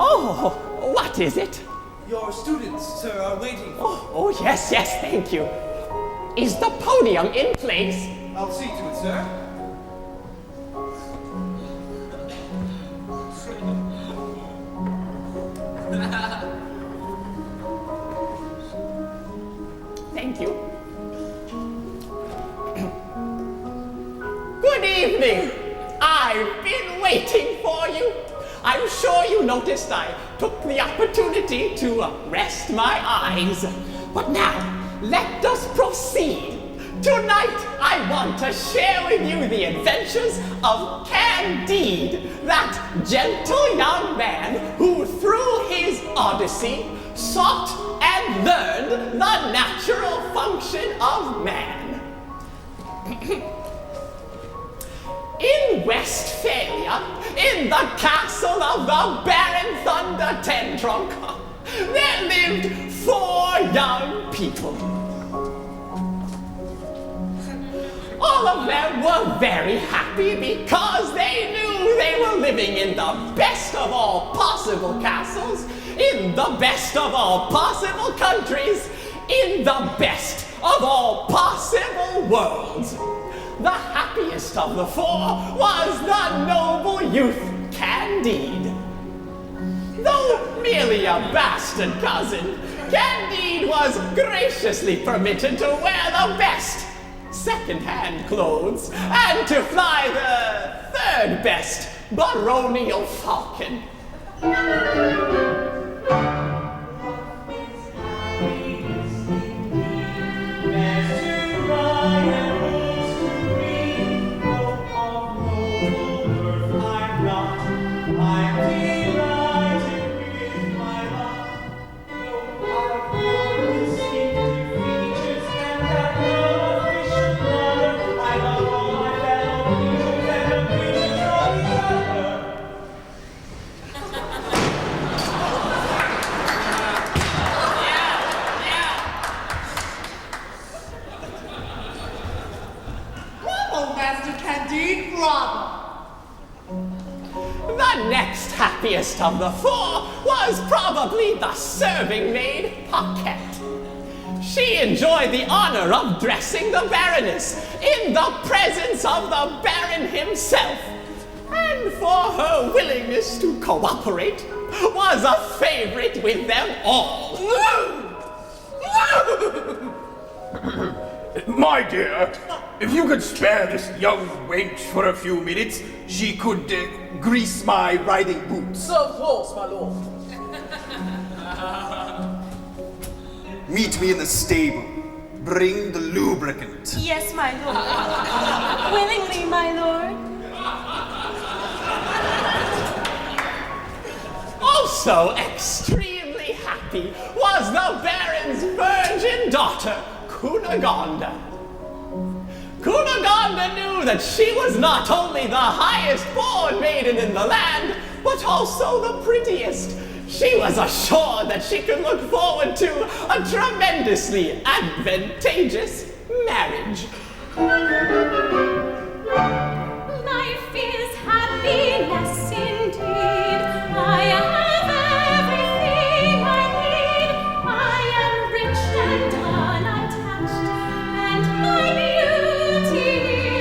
Oh, what is it? Your students, sir, are waiting. Oh, yes, thank you. Is the podium in place? I'll see to it, sir. Thank you. Good evening. I've been waiting for you. I'm sure you noticed I took the opportunity to rest my eyes. But now, let us proceed. Tonight, I want to share with you the adventures of Candide, that gentle young man who, through his odyssey, sought and learned the natural function of man. In Westphalia, in the castle of the Baron Thunder Ten Trunk, there lived 4 young people. All of them were very happy because they knew they were living in the best of all possible castles, in the best of all possible countries, in the best of all possible worlds. The happiest of the 4 was the noble youth Candide. Though merely a bastard cousin, Candide was graciously permitted to wear the best second-hand clothes and to fly the 3rd best baronial falcon. The next happiest of the 4 was probably the serving maid Paquette. She enjoyed the honor of dressing the Baroness in the presence of the Baron himself, and for her willingness to cooperate was a favorite with them all. My dear, if you could spare this young wench for a few minutes, she could grease my riding boots. Of course, my lord. Meet me in the stable. Bring the lubricant. Yes, my lord. Willingly, my lord. Also extremely happy was the Baron's virgin daughter, Cunegonde. Cunegonde knew that she was not only the highest born maiden in the land, but also the prettiest. She was assured that she could look forward to a tremendously advantageous marriage. Life is happiness indeed. I have everything I need. I am rich and unattached, and my beauty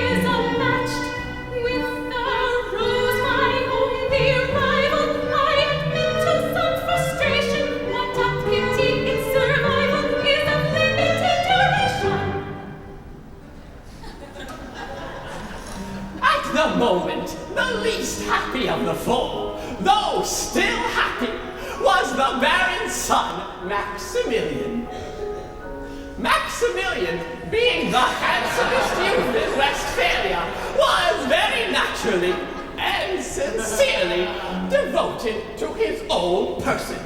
is unmatched. With the rose, my only rival, I admit to some frustration. What a pity its survival is of limited duration. At the moment, the least happy of the 4, though still happy, was the Baron's son, Maximilian. Maximilian, being the handsomest youth in Westphalia, was very naturally and sincerely devoted to his own person.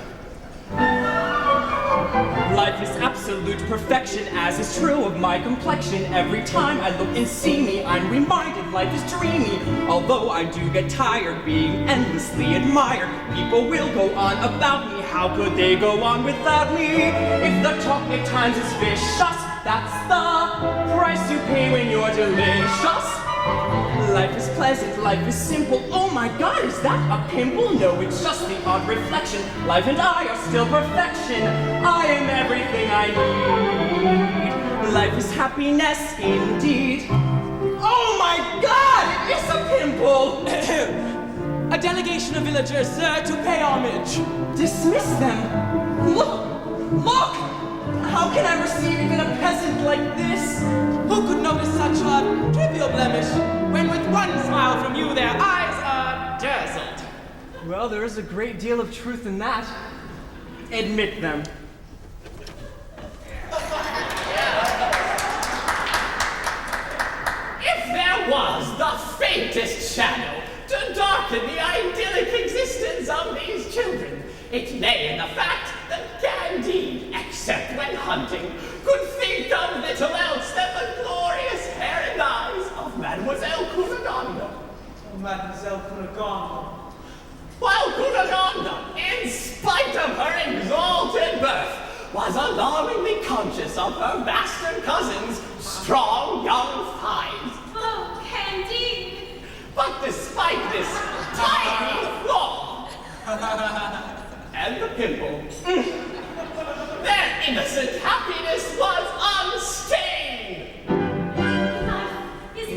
Life is absolute perfection, as is true of my complexion. Every time I look and see me, I'm reminded life is dreamy. Although I do get tired being endlessly admired, people will go on about me. How could they go on without me? If the talk at times is vicious, that's the price you pay when you're delicious. Life is pleasant, life is simple. Oh my God, is that a pimple? No, it's just the odd reflection. Life and I are still perfection. I am everything I need. Life is happiness indeed. Oh my God! It's a pimple! A delegation of villagers, sir, to pay homage. Dismiss them. Look! Look! How can I receive even a peasant like this? Who could notice such a trivial blemish when with one smile from you their eyes are dazzled? Well, there is a great deal of truth in that. Admit them. If there was the faintest shadow to darken the idyllic existence of these children, it lay in the fact that Candide, except when hunting, could think of little else than the glorious hair and eyes of Mademoiselle Cunegonde. Oh, Mademoiselle Cunegonde. While Cunegonde, in spite of her exalted birth, was alarmingly conscious of her bastard cousin's strong young thighs. Oh, Candide! But despite this tiny flaw, and the pimple, their innocent happiness was unstained.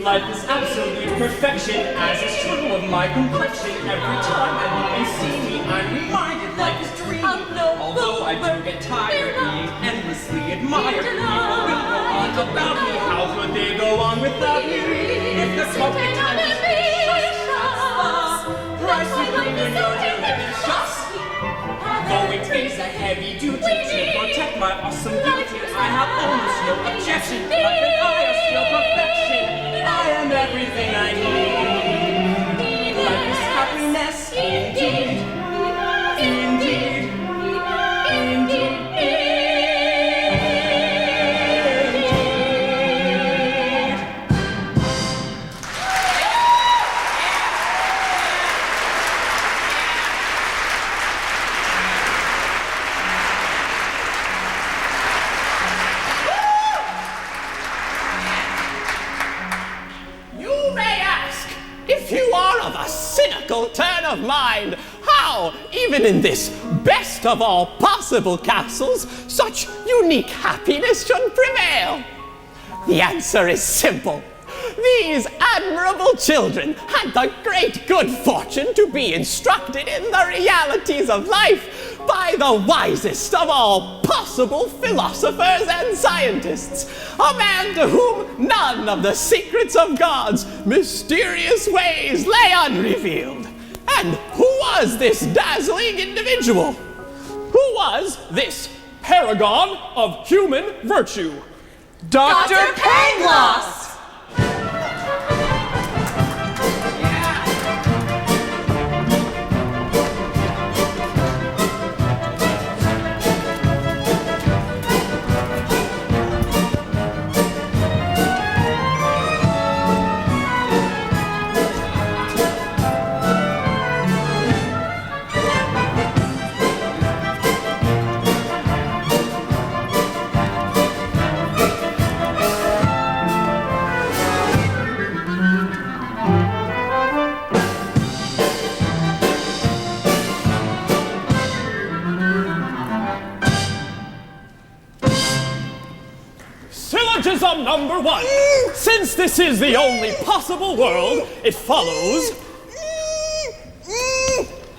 Life is absolute perfection, as is true of my complexion. Every time I look and see me, I'm reminded life is dreamy. Although I do get tired being endlessly admired, people will go on about me. How could they go on without me? If the smoking time is price you bring when you're living just. Though it is a heavy duty to protect my awesome beauty, I have almost no objection. Life and I are still perfection. I am everything I need. Life is happiness indeed. Indeed. Indeed. You may ask, if you are of a cynical turn of mind, how, even in this best of all possible castles, such unique happiness should prevail? The answer is simple. These admirable children had the great good fortune to be instructed in the realities of life by the wisest of all possible philosophers and scientists, a man to whom none of the secrets of God's mysterious ways lay unrevealed. And who was this dazzling individual? Who was this paragon of human virtue? Dr. Pangloss! Syllogism number one. Since this is the only possible world, it follows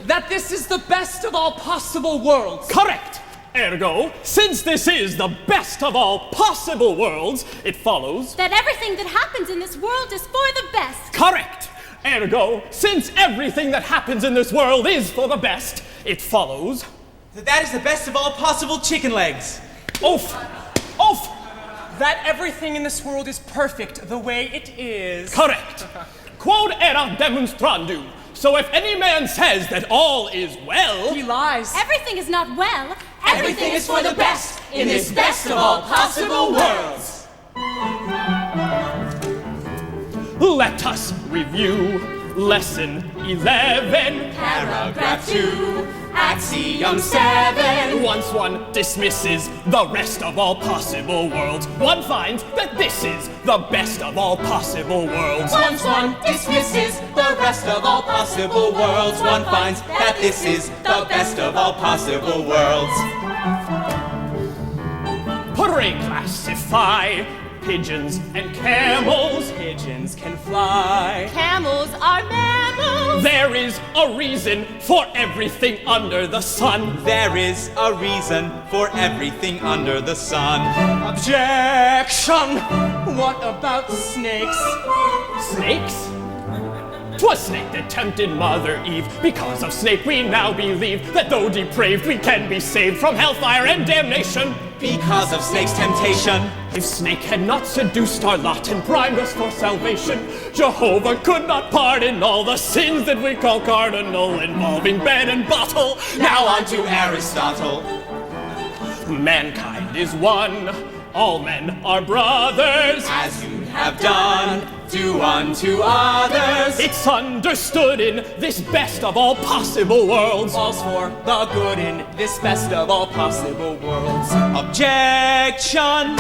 That this is the best of all possible worlds. correct. Ergo, since this is the best of all possible worlds, it follows That everything that happens in this world is for the best. correct. Ergo, since everything that happens in this world is for the best, it follows That is the best of all possible chicken legs. oof, oof. That everything in this world is perfect the way it is. Correct. Quod erat demonstrandum. So if any man says that all is well, He lies. Everything is not well. Everything is for the best in this best of all possible worlds. let us review Lesson 11. Paragraph 2, Axiom 7. Once one dismisses the rest of all possible worlds, one finds that this is the best of all possible worlds. Once one dismisses the rest of all possible worlds, one finds that this is the best of all possible worlds. Hooray, classify pigeons and camels. Pigeons can fly. Camels are mammals. There is a reason for everything under the sun. There is a reason for everything under the sun. Objection! What about snakes? Snakes? 'Twas snake that tempted Mother Eve. Because of snake we now believe that though depraved we can be saved from hellfire and damnation. Because of snake's temptation. If snake had not seduced our lot and primed us for salvation, Jehovah could not pardon all the sins that we call cardinal, involving bed and bottle. Now on to Aristotle. Mankind is one, all men are brothers. As you have done, do unto others. It's understood in this best of all possible worlds. All's for the good in this best of all possible worlds. Objection!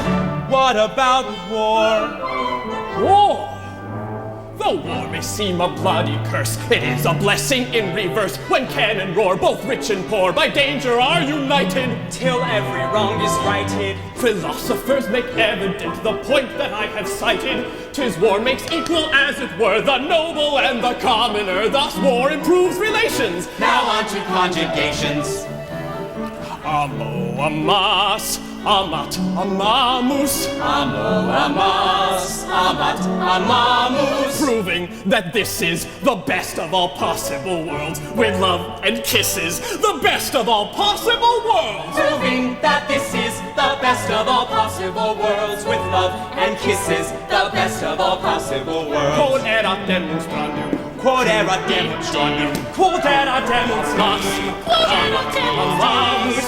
What about war? War! Though war may seem a bloody curse, it is a blessing in reverse. When cannon roar, both rich and poor by danger are united. Till every wrong is righted. Philosophers make evident the point that I have cited. 'Tis war makes equal, as it were, the noble and the commoner. Thus war improves relations. Now on to conjugations. Amo, amas, amat, amamus. Amo, amas, amat, amamus. Proving that this is the best of all possible worlds. With love and kisses, the best of all possible worlds. Proving that this is the best of all possible worlds. With love and kisses, the best of all possible worlds. Quod erat demonstrandum. Quod erat demonstrandum. Quod erat demonstrandum. Amamus.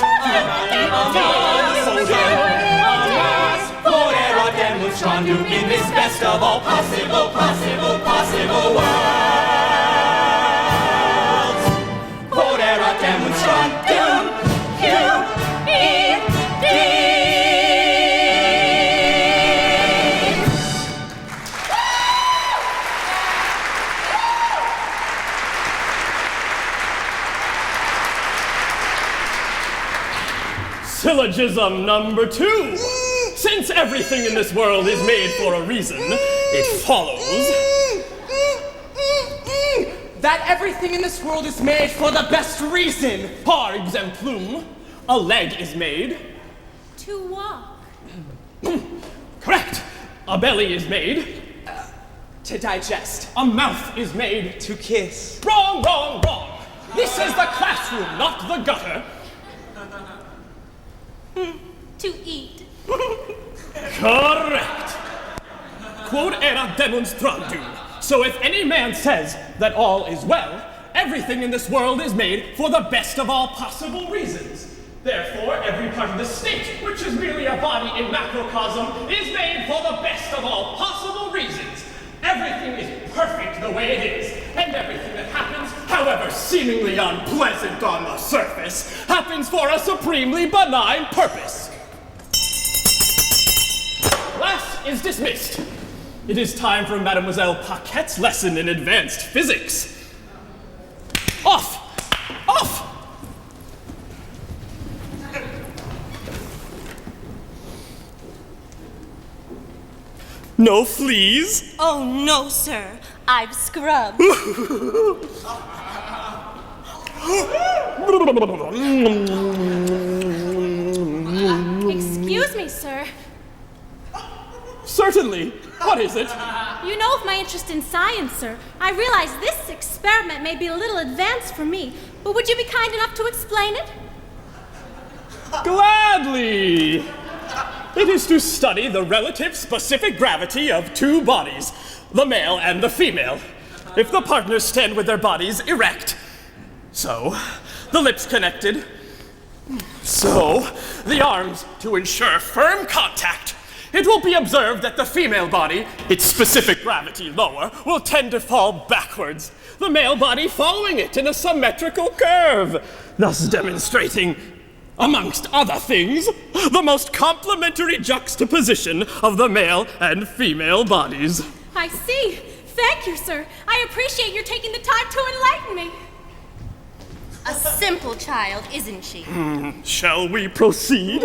Quod erat demonstrandum in this best of all possible worlds. Quod erat demonstrandum. Syllogism number 2. Since everything in this world is made for a reason, it follows That everything in this world is made for the best reason. par exemplum, a leg is made. To walk. Correct. A belly is made. To digest. A mouth is made. To kiss. Wrong, wrong, wrong. This is the classroom, not the gutter. To eat. Correct. Quod erat demonstrandum. So if any man says that all is well, everything in this world is made for the best of all possible reasons. Therefore, every part of the state, which is merely a body in macrocosm, is made for the best of all possible reasons. Everything is perfect the way it is, and everything that happens, however seemingly unpleasant on the surface, happens for a supremely benign purpose. Class is dismissed. It is time for Mademoiselle Paquette's lesson in advanced physics. Off! Off! No fleas? Oh no, sir. I've scrubbed. Excuse me, sir. Certainly. What is it? You know of my interest in science, sir. I realize this experiment may be a little advanced for me, but would you be kind enough to explain it? Gladly. It is to study the relative specific gravity of two bodies, the male and the female. If the partners stand with their bodies erect, so, the lips connected, so, the arms to ensure firm contact. it will be observed that the female body, its specific gravity lower, will tend to fall backwards, the male body following it in a symmetrical curve, thus demonstrating, amongst other things, the most complementary juxtaposition of the male and female bodies. I see. Thank you, sir. I appreciate your taking the time to enlighten me. A simple child, isn't she? Shall we proceed?